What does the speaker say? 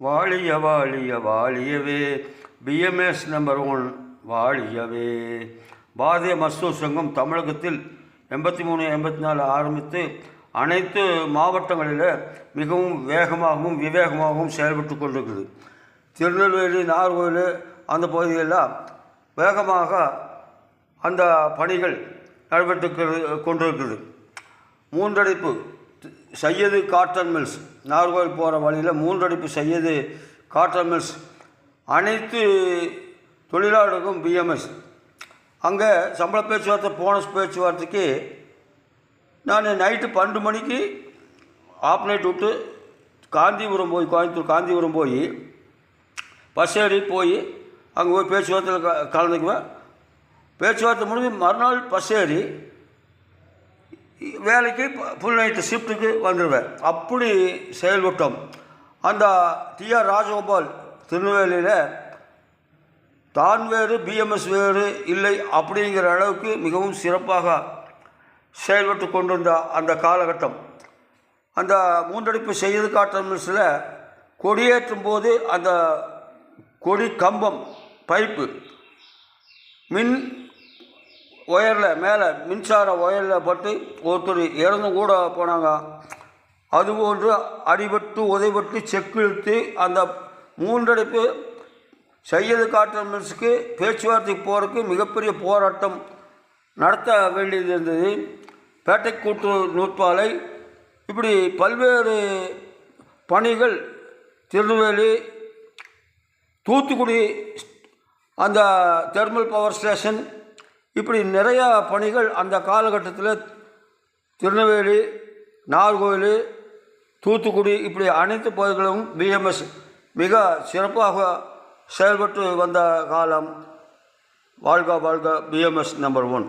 வாழிய வாழிய வாழியவே பிஎம்எஸ் நம்பர் 1 வாழியவே. பாரதிய மஸ்தூர் சங்கம் தமிழகத்தில் 83, 84 ஆரம்பித்து அனைத்து மாவட்டங்களில் மிகவும் வேகமாகவும் விவேகமாகவும் செயல்பட்டு கொண்டிருக்குது. திருநெல்வேலி, நாகர்கோவில் அந்த பகுதியெல்லாம் வேகமாக அந்த பணிகள் நடைபெற்று கொண்டிருக்குது. மூன்றடிப்பு சையது காட்டன் மில்ஸ், நாகர்கோவில் போகிற வழியில் மூன்றடிப்பு சையது காட்டன் மில்ஸ் அனைத்து தொழிலாளர்களுக்கும் பிஎம்எஸ். அங்கே சம்பள பேச்சுவார்த்தை, போனஸ் பேச்சுவார்த்தைக்கு நான் நைட்டு 12 மணிக்கு ஆஃப் நைட் விட்டு காந்திபுரம் போய், கோயம்புத்தூர் காந்திபுரம் போய் பஸ் ஏறி போய் அங்கே போய் பேச்சுவார்த்தையில் கலந்துக்குவேன். பேச்சுவார்த்தை முடிஞ்சு மறுநாள் பஸ் ஏறி வேலைக்கு ஃபுல் நைட்டு ஷிஃப்ட்டுக்கு வந்துடுவேன். அப்படி செயல்பட்டோம். அந்த டிஆர் ராஜகோபால் திருநெல்வேலியில் தான் வேறு பிஎம்எஸ் வேறு இல்லை அப்படிங்கிற அளவுக்கு மிகவும் சிறப்பாக செயல்பட்டு கொண்டிருந்த அந்த காலகட்டம். அந்த மூன்றடிப்பு செய்து காட்டன் மில்ஸில் கொடியேற்றும் போது அந்த கொடி கம்பம் பைப்பு மின் ஒயரில் மேலே மின்சார ஒயரில் பட்டு ஒருத்தர் இறந்தும் கூட போனாங்க. அதுபோன்று அடிபட்டு உதைபட்டு செக்கிழுத்து அந்த மூன்றடிப்பு சையது காட்டன் மில்ஸுக்கு பேச்சுவார்த்தைக்கு போகிறதுக்கு மிகப்பெரிய போராட்டம் நடத்த வேண்டியது இருந்தது. பேட்டை கூட்டு நூற்பாலை, இப்படி பல்வேறு பணிகள், திருநெல்வேலி, தூத்துக்குடி அந்த தெர்மல் பவர் ஸ்டேஷன், இப்படி நிறையா பணிகள் அந்த காலகட்டத்தில் திருநெல்வேலி, நாகர்கோவில், தூத்துக்குடி இப்படி அனைத்து பகுதிகளும் பிஎம்எஸ் மிக சிறப்பாக செயல்பட்டு வந்த காலம். வாழ்க வாழ்க பிஎம்எஸ் நம்பர் 1.